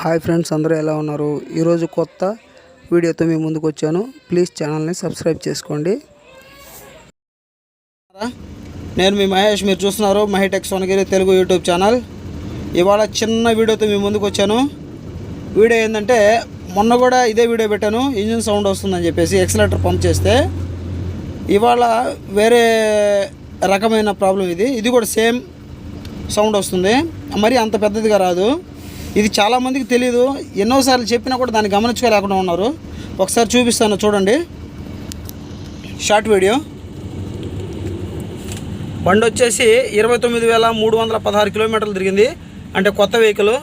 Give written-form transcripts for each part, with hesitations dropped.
Hi friends, అందరూ ఎలా ఉన్నారు? ఈరోజు కొత్త వీడియోతో మీ ముందుకు వచ్చాను. ప్లీజ్ ఛానల్ని సబ్స్క్రైబ్ చేసుకోండి. నేను మీ మహేష్, మీరు చూస్తున్నారు మహిటెక్ సోనగిరి తెలుగు యూట్యూబ్ ఛానల్. ఇవాళ చిన్న వీడియోతో మీ ముందుకు వచ్చాను. వీడియో ఏంటంటే, మొన్న కూడా ఇదే వీడియో పెట్టాను, ఇంజిన్ సౌండ్ వస్తుందని చెప్పేసి ఎక్సలేటర్ పంప్ చేస్తే. ఇవాళ వేరే రకమైన ప్రాబ్లం ఇది కూడా సేమ్ సౌండ్ వస్తుంది, మరి అంత పెద్దదిగా రాదు. ఇది చాలామందికి తెలియదు, ఎన్నోసార్లు చెప్పినా కూడా దాన్ని గమనించుకోలేకుండా ఉన్నారు. ఒకసారి చూపిస్తాను చూడండి, షార్ట్ వీడియో. బండి వచ్చేసి 29,316 కిలోమీటర్లు తిరిగింది, అంటే కొత్త వెహికల్.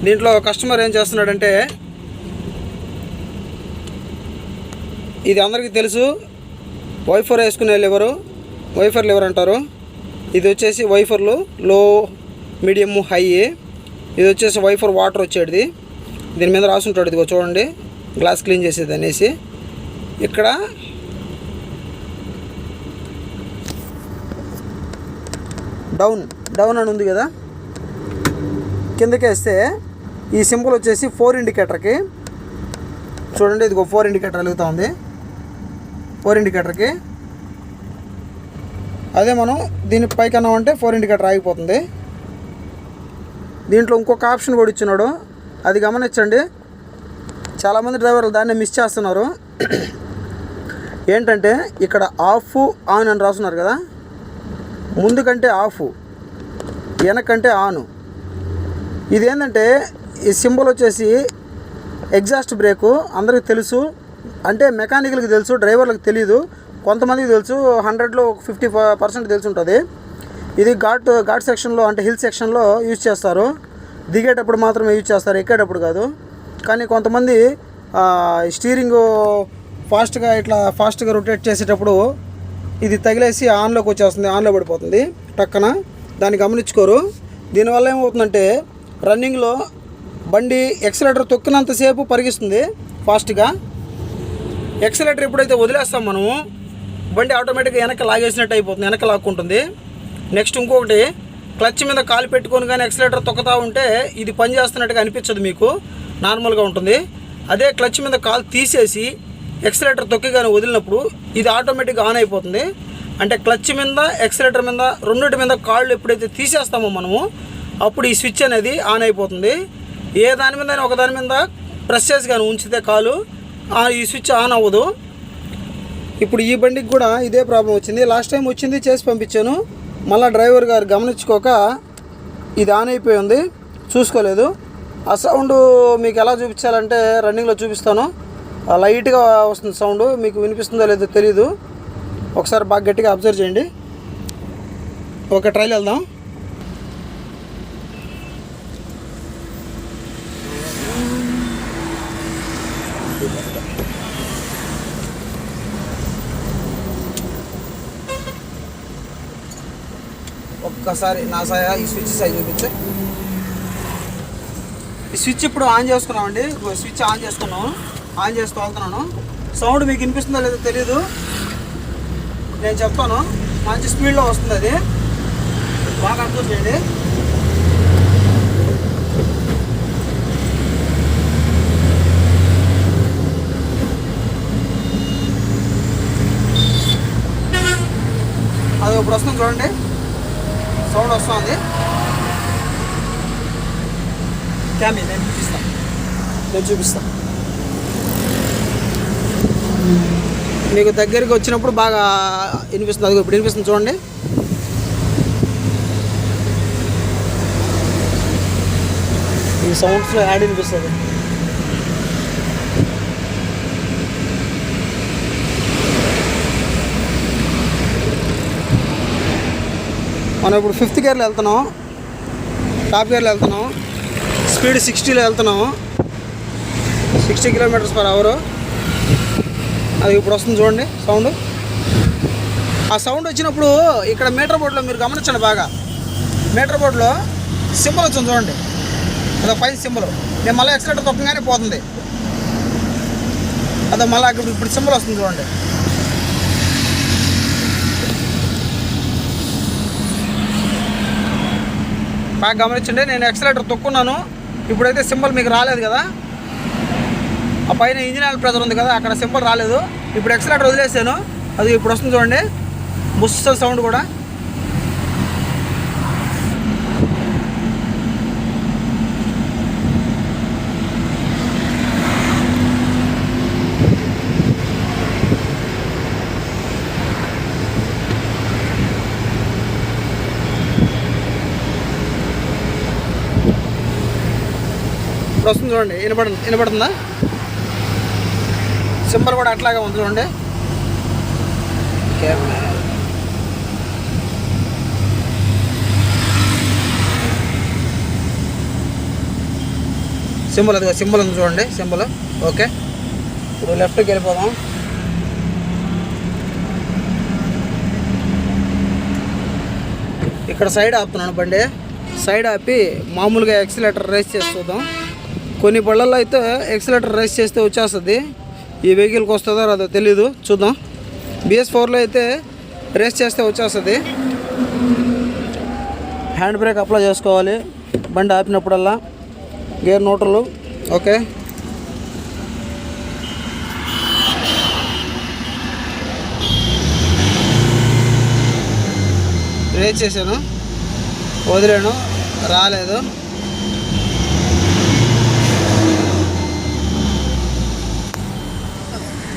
దీంట్లో కస్టమర్ ఏం చేస్తున్నాడంటే, ఇది అందరికీ తెలుసు, వైఫర్ వేసుకునే లివరు, వైఫర్ లివర్ అంటారు. ఇది వచ్చేసి వైఫర్లు లో, మీడియం, హై. ఇది వచ్చేసి వైఫర్ వాటర్ వచ్చేది. దీని మీద రాసుంటాడు, ఇదిగో చూడండి, గ్లాస్ క్లీన్ చేసేది అనేసి. ఇక్కడ డౌన్ అని ఉంది కదా, కిందకి వేస్తే ఈ సింబల్ వచ్చేసి 4 ఇండికేటర్కి చూడండి. ఇదిగో 4 ఇండికేటర్ వెలుగుతూ ఉంది, 4 ఇండికేటర్కి. అదే మనం దీన్ని పైకి అన్నామంటే 4 ఇండికేటర్ ఆగిపోతుంది. దీంట్లో ఇంకొక ఆప్షన్ కూడా ఇచ్చినాడు, అది గమనించండి. చాలామంది డ్రైవర్లు దాన్ని మిస్ చేస్తున్నారు. ఏంటంటే, ఇక్కడ ఆఫ్ ఆన్ అని రాస్తున్నారు కదా, ముందు కంటే ఆఫ్, వెనకంటే ఆను. ఇదేంటంటే, ఈ సింబల్ వచ్చేసి ఎగ్జాస్ట్ బ్రేకు. అందరికీ తెలుసు, అంటే మెకానికల్కి తెలుసు, డ్రైవర్లకు తెలియదు. కొంతమందికి తెలుసు, 100లో 50% తెలిసి ఉంటుంది. ఇది ఘాట్ సెక్షన్లో, అంటే హిల్ సెక్షన్లో యూజ్ చేస్తారు. దిగేటప్పుడు మాత్రమే యూజ్ చేస్తారు, ఎక్కేటప్పుడు కాదు. కానీ కొంతమంది స్టీరింగ్ ఫాస్ట్గా రొటేట్ చేసేటప్పుడు ఇది తగిలేసి ఆన్లోకి వచ్చేస్తుంది, ఆన్లో పడిపోతుంది టక్కన. దాన్ని గమనించుకోరు. దీనివల్ల ఏమవుతుందంటే, రన్నింగ్లో బండి ఎక్సలేటర్ తొక్కినంతసేపు పరిగిస్తుంది ఫాస్ట్గా. ఎక్సలేటర్ ఎప్పుడైతే వదిలేస్తాం మనము, బండి ఆటోమేటిక్గా వెనక్కి లాగేసినట్టు అయిపోతుంది, వెనక్కి లాక్కుంటుంది. నెక్స్ట్ ఇంకొకటి, క్లచ్ మీద కాలు పెట్టుకొని కానీ ఎక్సలేటర్ తొక్కుతూ ఉంటే ఇది పని చేస్తున్నట్టుగా అనిపించదు, మీకు నార్మల్గా ఉంటుంది. అదే క్లచ్ మీద కాలు తీసేసి ఎక్సలేటర్ తొక్కి కానీ వదిలినప్పుడు ఇది ఆటోమేటిక్గా ఆన్ అయిపోతుంది. అంటే క్లచ్ మీద, ఎక్సలేటర్ మీద, రెండింటి మీద కాళ్ళు ఎప్పుడైతే తీసేస్తామో మనము, అప్పుడు ఈ స్విచ్ అనేది ఆన్ అయిపోతుంది. ఏ దాని మీద ఒక దాని మీద ప్రెస్ చేసి కానీ ఉంచితే కాలు, ఈ స్విచ్ ఆన్ అవ్వదు. ఇప్పుడు ఈ బండికి కూడా ఇదే ప్రాబ్లం వచ్చింది. లాస్ట్ టైం వచ్చింది, చేసి పంపించాను. మళ్ళీ డ్రైవర్ గారు గమనించుకోక ఇది ఆన్ అయిపోయి ఉంది, చూసుకోలేదు. ఆ సౌండ్ మీకు ఎలా చూపించాలంటే, రన్నింగ్లో చూపిస్తాను. లైట్గా వస్తుంది సౌండ్, మీకు వినిపిస్తుందో లేదో తెలీదు. ఒకసారి బాగా గట్టిగా అబ్జర్వ్ చేయండి. ఒక ట్రైల్ వెళ్దాం. ఒక్కసారి నా ఈ స్విచ్ సైజ్ చూపించు. ఈ స్విచ్ ఇప్పుడు ఆన్ చేసుకున్నామండి, స్విచ్ ఆన్ చేసుకున్నాము, ఆన్ చేస్తూ వెళ్తున్నాను. సౌండ్ మీకు వినిపిస్తుందో లేదో తెలీదు, నేను చెప్తాను. మంచి స్పీడ్లో వస్తుంది, అది బాగా అర్థం చేయండి. అది ఇప్పుడు వస్తుంది చూడండి, సౌండ్ వస్తుంది. క్యామీ నేను చూపిస్తాను మీకు దగ్గరికి వచ్చినప్పుడు బాగా వినిపిస్తుంది. అది ఇప్పుడు వినిపిస్తుంది చూడండి. ఈ సౌండ్స్లో యాడ్ వినిపిస్తుంది. మనం ఇప్పుడు 5th గేర్లో వెళ్తున్నాం, టాప్ గేర్లో వెళ్తున్నాం, స్పీడ్ 60లో వెళ్తున్నాము, 60 km/h. అది ఇప్పుడు వస్తుంది చూడండి సౌండ్. ఆ సౌండ్ వచ్చినప్పుడు ఇక్కడ మీటర్ బోర్డులో మీరు గమనించండి బాగా. మీటర్ బోర్డులో సింబల్ వచ్చింది చూడండి, అదో పైన సింబల్. నేను మళ్ళీ ఎక్సలేటర్ తొక్కగానే పోతుంది, అదో మళ్ళీ ఇప్పుడు సింబల్ వస్తుంది చూడండి. బాగా గమనించండి. నేను ఎక్సలేటర్ తొక్కున్నాను, ఇప్పుడైతే సింబల్ మీకు రాలేదు కదా, ఆ పైన ఇంజిన్ ఆయిల్ ప్రెజర్ ఉంది కదా, అక్కడ సింబల్ రాలేదు. ఇప్పుడు ఎక్సలేటర్ వదిలేసాను, అది ఇప్పుడు వస్తుంది చూడండి, బుస్ సౌండ్ కూడా. ఇప్పుడు వస్తుంది చూడండి, వినపడుతుందా? సింబల్ కూడా అట్లాగే ఉంది చూడండి. సింబల్ అది సింబల్ ఉంది చూడండి, సింబల్. ఓకే, ఇప్పుడు లెఫ్ట్కి వెళ్ళిపోదాం. ఇక్కడ సైడ్ ఆపుతున్నాను బండి. సైడ్ ఆపి మామూలుగా ఎక్సిలేటర్ రేస్ చేసి చూద్దాం. కొన్ని బళ్ళల్లో అయితే ఎక్సిలేటర్ రేస్ చేస్తే వచ్చేస్తుంది, ఈ వెహికల్కి వస్తుందో రాదో తెలీదు, చూద్దాం. BS4లో అయితే రేస్ చేస్తే వచ్చేస్తుంది. హ్యాండ్ బ్రేక్ అప్లై చేసుకోవాలి బండి ఆపినప్పుడల్లా, గేర్ న్యూట్రల్. ఓకే, రేస్ చేశాను, వదిలేను, రాలేదు.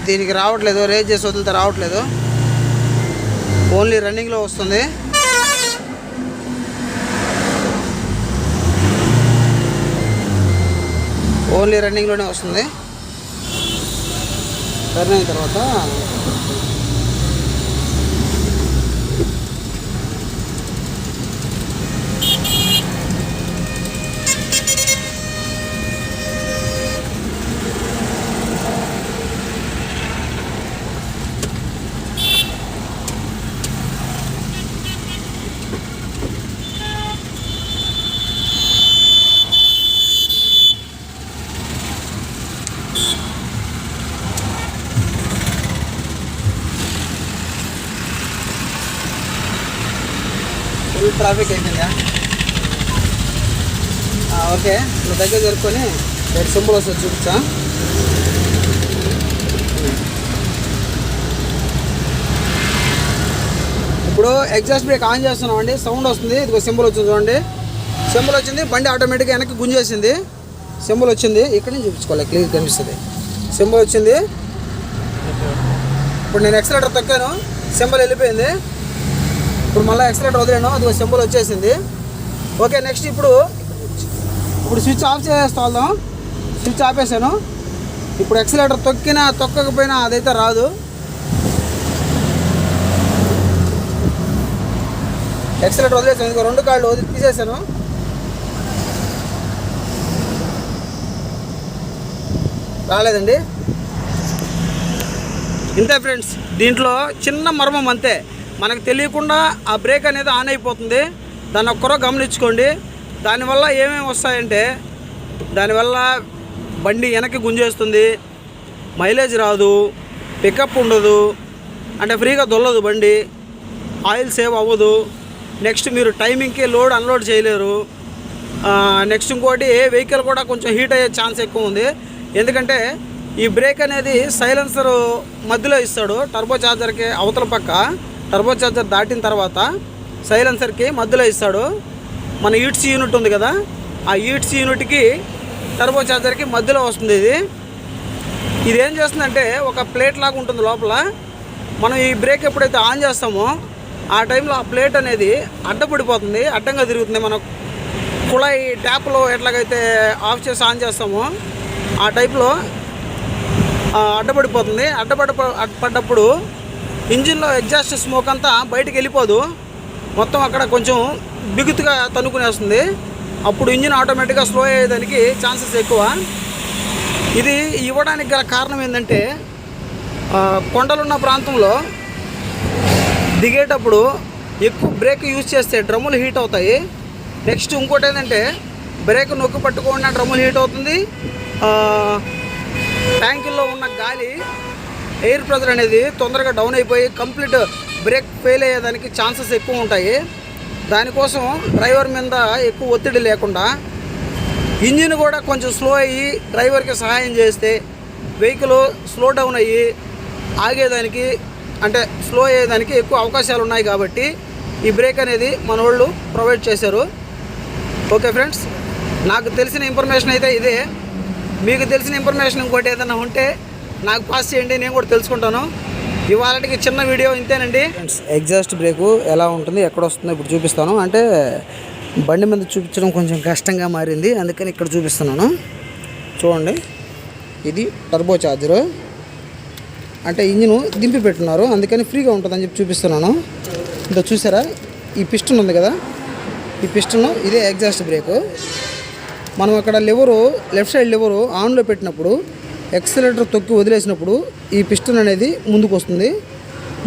దీనికి రావట్లేదు, రేస్ చేసి వదిలితే రావట్లేదు, ఓన్లీ రన్నింగ్లో వస్తుంది. ఓన్లీ రన్నింగ్లోనే వస్తుంది. టర్న్ అయిన తర్వాత ఫుల్ ట్రాఫిక్ అయిపోయిందా? ఓకే, నువ్వు దగ్గర జరుపుకొని రెడ్ సింబల్ వస్తుంది చూపించా. ఇప్పుడు ఎగ్జాస్ట్ బ్రేక్ ఆన్ చేస్తున్నాం అండి, సౌండ్ వస్తుంది. ఇదిగో సింబల్ వచ్చింది చూడండి, సింబల్ వచ్చింది, బండి ఆటోమేటిక్గా వెనక్కి గుంజేసింది. సింబల్ వచ్చింది, ఇక్కడ నుంచి చూపించుకోవాలి, క్లియర్ కనిపిస్తుంది. సింబల్ వచ్చింది. ఇప్పుడు నేను ఎక్సలేటర్ తొక్కాను, సింబల్ వెళ్ళిపోయింది. ఇప్పుడు మళ్ళీ ఎక్సలేటర్ వదిలేను, అది సింబల్ వచ్చేసింది. ఓకే, నెక్స్ట్ ఇప్పుడు స్విచ్ ఆఫ్ చేస్తాం. స్విచ్ ఆపేసాను. ఇప్పుడు ఎక్సలేటర్ తొక్కకపోయినా అదైతే రాదు. ఎక్సలేటర్ వదిలేసాను, ఇంకో 2 కాళ్ళు తీసేసాను. రాలేదండి. ఇంతే ఫ్రెండ్స్, దీంట్లో చిన్న మర్మం అంతే. మనకు తెలియకుండా ఆ బ్రేక్ అనేది ఆన్ అయిపోతుంది, దాన్ని ఒక్కరో గమనించుకోండి. దానివల్ల ఏమేమి వస్తాయంటే, దానివల్ల బండి వెనక్కి గుంజేస్తుంది, మైలేజ్ రాదు, పికప్ ఉండదు, అంటే ఫ్రీగా దొల్లదు బండి, ఆయిల్ సేవ్ అవ్వదు. నెక్స్ట్ మీరు టైమింగ్కి లోడ్ అన్లోడ్ చేయలేరు. నెక్స్ట్ ఇంకోటి వెహికల్ కూడా కొంచెం హీట్ అయ్యే ఛాన్స్ ఎక్కువ ఉంది. ఎందుకంటే ఈ బ్రేక్ అనేది సైలెన్సర్ మధ్యలో ఇస్తాడు, టర్బో చార్జర్కి అవతల పక్క, టర్బో చార్జర్ దాటిన తర్వాత సైలెన్సర్కి మధ్యలో ఇస్తాడు. మన ఈట్సీ యూనిట్ ఉంది కదా, ఆ ఈట్సీ యూనిట్కి టర్బో చార్జర్కి మధ్యలో వస్తుంది. ఇది ఏం చేస్తుందంటే ఒక ప్లేట్ లాగా ఉంటుంది లోపల. మనం ఈ బ్రేక్ ఎప్పుడైతే ఆన్ చేస్తామో ఆ టైంలో ఆ ప్లేట్ అనేది అడ్డపడిపోతుంది, అడ్డంగా తిరుగుతుంది. మనం కుళాయి ట్యాప్లో ఎట్లాగైతే ఆఫ్ చేసి ఆన్ చేస్తామో ఆ టైప్లో అడ్డపడిపోతుంది. అడ్డపడ్డప్పుడు ఇంజిన్లో ఎగ్జాస్ట్ స్మోక్ అంతా బయటికి వెళ్ళిపోదు, మొత్తం అక్కడ కొంచెం బిగుతుగా తనుకునేస్తుంది. అప్పుడు ఇంజిన్ ఆటోమేటిక్గా స్లో అయ్యేదానికి ఛాన్సెస్ ఎక్కువ. ఇది ఇవ్వడానికి గల కారణం ఏంటంటే, కొండలున్న ప్రాంతంలో దిగేటప్పుడు ఎక్కువ బ్రేక్ యూజ్ చేస్తే డ్రమ్ములు హీట్ అవుతాయి. నెక్స్ట్ ఇంకోటి ఏంటంటే, బ్రేక్ నొక్కి పట్టుకోకుండా డ్రమ్ములు హీట్ అవుతుంది. ట్యాంకుల్లో ఉన్న గాలి ఎయిర్ ప్రెజర్ అనేది తొందరగా డౌన్ అయిపోయి కంప్లీట్ బ్రేక్ ఫెయిల్ అయ్యేదానికి ఛాన్సెస్ ఎక్కువ ఉంటాయి. దానికోసం డ్రైవర్ మీద ఎక్కువ ఒత్తిడి లేకుండా ఇంజిన్ కూడా కొంచెం స్లో అయ్యి డ్రైవర్కి సహాయం చేస్తే వెహికల్ స్లో డౌన్ అయ్యి ఆగేదానికి అంటే స్లో అయ్యేదానికి ఎక్కువ అవకాశాలు ఉన్నాయి కాబట్టి ఈ బ్రేక్ అనేది మన వాళ్ళు ప్రొవైడ్ చేశారు. ఓకే ఫ్రెండ్స్, నాకు తెలిసిన ఇన్ఫర్మేషన్ అయితే ఇదే. మీకు తెలిసిన ఇన్ఫర్మేషన్ ఇంకోటి ఏదైనా ఉంటే నాకు పాస్ చేయండి, నేను కూడా తెలుసుకుంటాను. ఇవాళకి చిన్న వీడియో ఇంతేనండి ఫ్రెండ్స్. ఎగ్జాస్ట్ బ్రేకు ఎలా ఉంటుంది, ఎక్కడ వస్తుందో ఇప్పుడు చూపిస్తాను. అంటే బండి మీద చూపించడం కొంచెం కష్టంగా మారింది, అందుకని ఇక్కడ చూపిస్తున్నాను. చూడండి, ఇది టర్బో చార్జరు, అంటే ఇంజిన్ దింపి పెట్టున్నారు, అందుకని ఫ్రీగా ఉంటుందని చెప్పి చూపిస్తున్నాను. ఇంత చూసారా, ఈ పిస్టన్ ఉంది కదా, ఈ పిస్టన్ ఇదే ఎగ్జాస్ట్ బ్రేకు. మనం అక్కడ లివరు, లెఫ్ట్ సైడ్ లివరు ఆన్లో పెట్టినప్పుడు ఎక్సలేటర్ తొక్కి వదిలేసినప్పుడు ఈ పిస్టన్ అనేది ముందుకు వస్తుంది.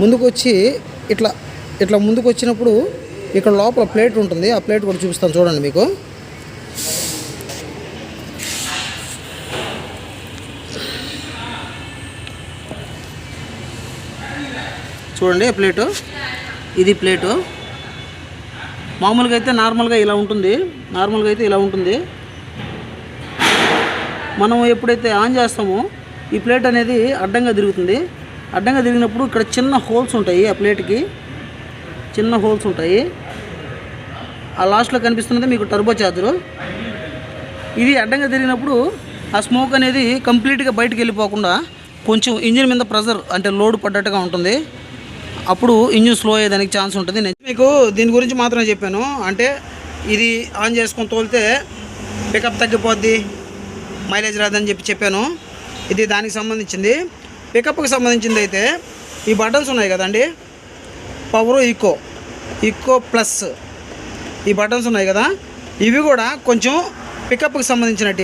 ముందుకు వచ్చి ఇట్లా ముందుకు వచ్చినప్పుడు ఇక్కడ లోపల ప్లేట్ ఉంటుంది, ఆ ప్లేట్ కూడా చూపిస్తాను చూడండి మీకు. చూడండి ప్లేటు, ఇది ప్లేటు. మామూలుగా అయితే నార్మల్గా ఇలా ఉంటుంది. మనం ఎప్పుడైతే ఆన్ చేస్తామో ఈ ప్లేట్ అనేది అడ్డంగా తిరుగుతుంది. అడ్డంగా తిరిగినప్పుడు ఇక్కడ చిన్న హోల్స్ ఉంటాయి, ఆ ప్లేట్కి చిన్న హోల్స్ ఉంటాయి. ఆ లాస్ట్లో కనిపిస్తున్నది మీకు టర్బో చార్జరు. ఇది అడ్డంగా తిరిగినప్పుడు ఆ స్మోక్ అనేది కంప్లీట్గా బయటకు వెళ్ళిపోకుండా కొంచెం ఇంజిన్ మీద ప్రెజర్ అంటే లోడ్ పడ్డట్టుగా ఉంటుంది. అప్పుడు ఇంజిన్ స్లో అయ్యేదానికి ఛాన్స్ ఉంటుంది. నేను మీకు దీని గురించి మాత్రమే చెప్పాను. అంటే ఇది ఆన్ చేసుకొని తోలితే పికప్ తగ్గిపోద్ది, మైలేజ్ రాదని చెప్పాను. ఇది దానికి సంబంధించింది. పికప్కి సంబంధించింది అయితే ఈ బటన్స్ ఉన్నాయి కదండి, పవర్, ఈకో ప్లస్, ఈ బటన్స్ ఉన్నాయి కదా, ఇవి కూడా కొంచెం పికప్కి సంబంధించినట్టు.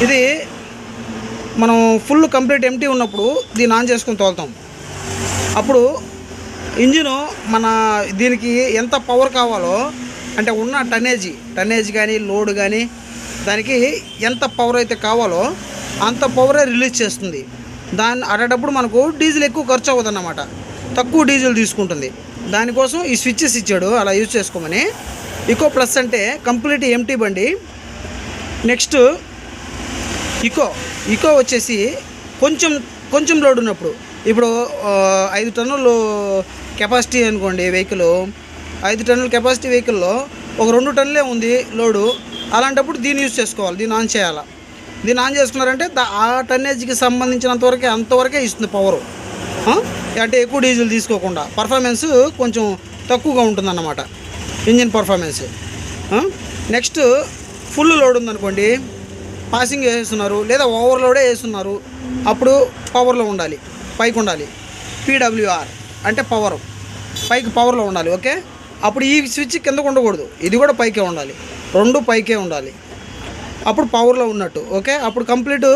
ఇది మనం ఫుల్ కంప్లీట్ ఎంటీ ఉన్నప్పుడు దీన్ని ఆన్ చేసుకొని తోలుతాం. అప్పుడు ఇంజిను మన దీనికి ఎంత పవర్ కావాలో, అంటే ఉన్న టన్నేజ్ కానీ లోడ్ కానీ దానికి ఎంత పవర్ అయితే కావాలో అంత పవరే రిలీజ్ చేస్తుంది. దాన్ని అడేటప్పుడు మనకు డీజిల్ ఎక్కువ ఖర్చు అవ్వదు అన్నమాట, తక్కువ డీజిల్ తీసుకుంటుంది. దానికోసం ఈ స్విచ్చెస్ ఇచ్చాడు, అలా యూజ్ చేసుకోమని. ఈకో ప్లస్ అంటే కంప్లీట్ ఎంటీ బండి. నెక్స్ట్ ఈకో వచ్చేసి కొంచెం లోడ్ ఉన్నప్పుడు, ఇప్పుడు 5 టన్నులు కెపాసిటీ అనుకోండి వెహికల్, 5 టన్నుల కెపాసిటీ వెహికల్లో ఒక 2 టన్నులే ఉంది లోడు. అలాంటప్పుడు దీన్ని యూజ్ చేసుకోవాలి, దీన్ని ఆన్ చేయాలి. దీన్ని ఆన్ చేసుకున్నారంటే ఆ టన్నేజ్కి సంబంధించినంతవరకే అంతవరకే ఇస్తుంది పవరు. అంటే ఎక్కువ డీజిల్ తీసుకోకుండా పర్ఫార్మెన్స్ కొంచెం తక్కువగా ఉంటుందన్నమాట engine performance. Next full load ఉందనుకోండి, పాసింగ్ వేస్తున్నారు లేదా ఓవర్లోడే వేస్తున్నారు, అప్పుడు పవర్లో ఉండాలి, పైకి ఉండాలి. PWR అంటే పైకి పవర్లో ఉండాలి. ఓకే, అప్పుడు ఈ స్విచ్ కిందకు ఉండకూడదు, ఇది కూడా పైకే ఉండాలి, 2 పైకే ఉండాలి, అప్పుడు పవర్లో ఉన్నట్టు. ఓకే, అప్పుడు కంప్లీట్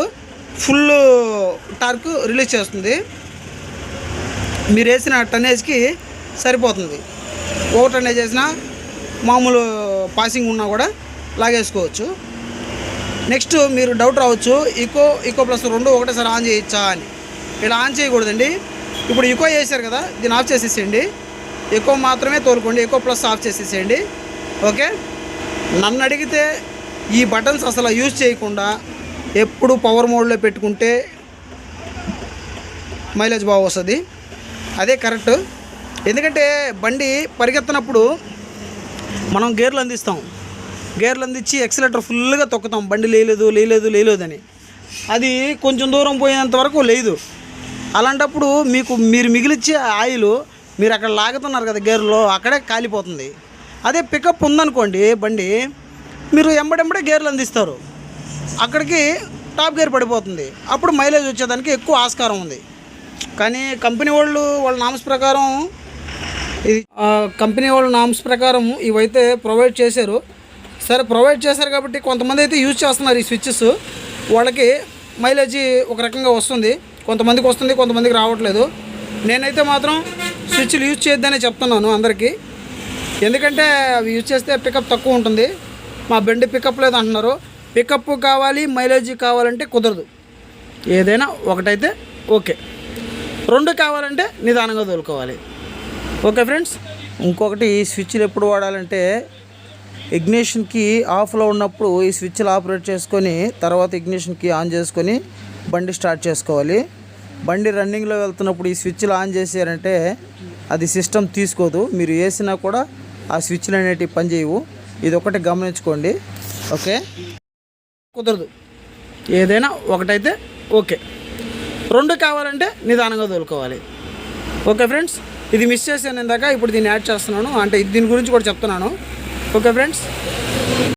ఫుల్ టార్క్ రిలీజ్ చేస్తుంది. మీరు వేసిన టన్నేజ్కి సరిపోతుంది. 1 టన్నేజ్ వేసినా మామూలు పాసింగ్ ఉన్నా కూడా లాగేసుకోవచ్చు. నెక్స్ట్ మీరు డౌట్ రావచ్చు, ఈకో ప్లస్ 2 ఒకటేసారి ఆన్ చేయొచ్చా అని. ఇలా ఆన్ చేయకూడదండి. ఇప్పుడు ఈకో చేశారు కదా, దీన్ని ఆఫ్ చేసేసేయండి. ఈకో మాత్రమే తోలుకోండి, ఈకో ప్లస్ ఆఫ్ చేసేసేయండి. ఓకే, నన్ను అడిగితే ఈ బటన్స్ అసలు యూజ్ చేయకుండా ఎప్పుడు పవర్ మోడ్లో పెట్టుకుంటే మైలేజ్ బాగా వస్తుంది, అదే కరెక్ట్. ఎందుకంటే బండి పరిగెత్తనప్పుడు మనం గేర్లు అందించి ఎక్సలేటర్ ఫుల్గా తొక్కుతాం, బండి లేలేదని. అది కొంచెం దూరం పోయేంత వరకు లేదు. అలాంటప్పుడు మీరు మిగిలిచ్చే ఆయిల్ మీరు అక్కడ లాగుతున్నారు కదా గేర్లో, అక్కడే కాలిపోతుంది. అదే పికప్ ఉందనుకోండి బండి, మీరు ఎంబడెంబడే గేర్లు అందిస్తారు, అక్కడికి టాప్ గేర్ పడిపోతుంది, అప్పుడు మైలేజ్ వచ్చేదానికి ఎక్కువ ఆస్కారం ఉంది. కానీ కంపెనీ వాళ్ళ నామ్స్ ప్రకారం ఇవైతే ప్రొవైడ్ చేశారు. సరే, ప్రొవైడ్ చేశారు కాబట్టి కొంతమంది అయితే యూజ్ చేస్తున్నారు ఈ స్విచ్చెస్. వాళ్ళకి మైలేజ్ ఒక రకంగా వస్తుంది, కొంతమందికి వస్తుంది, కొంతమందికి రావట్లేదు. నేనైతే మాత్రం స్విచ్లు యూజ్ చేయొద్దనే చెప్తున్నాను అందరికీ. ఎందుకంటే అవి యూజ్ చేస్తే పికప్ తక్కువ ఉంటుంది. మా బండి పికప్ లేదు అంటున్నారు. పికప్ కావాలి, మైలేజ్ కావాలంటే కుదరదు. ఏదైనా ఒకటైతే ఓకే, 2 కావాలంటే నిదానంగా తోలుకోవాలి. ఓకే ఫ్రెండ్స్, ఇంకొకటి స్విచ్లు ఎప్పుడు వాడాలంటే ఇగ్నిషన్కి ఆఫ్లో ఉన్నప్పుడు ఈ స్విచ్లు ఆపరేట్ చేసుకొని తర్వాత ఇగ్నిషన్కి ఆన్ చేసుకొని బండి స్టార్ట్ చేసుకోవాలి. బండి రన్నింగ్లో వెళ్తున్నప్పుడు ఈ స్విచ్లు ఆన్ చేసారంటే అది సిస్టమ్ తీసుకోదు. మీరు వేసినా కూడా ఆ స్విచ్లు అనేటివి పనిచేయవు. ఇది ఒకటి గమనించుకోండి. ఓకే, కుదరదు. ఏదైనా ఒకటైతే ఓకే, రెండు కావాలంటే నిదానంగా తోలుకోవాలి. ఓకే ఫ్రెండ్స్, ఇది మిస్ చేశాను ఇందాక, ఇప్పుడు దీన్ని యాడ్ చేస్తున్నాను, అంటే దీని గురించి కూడా చెప్తున్నాను. Okay friends.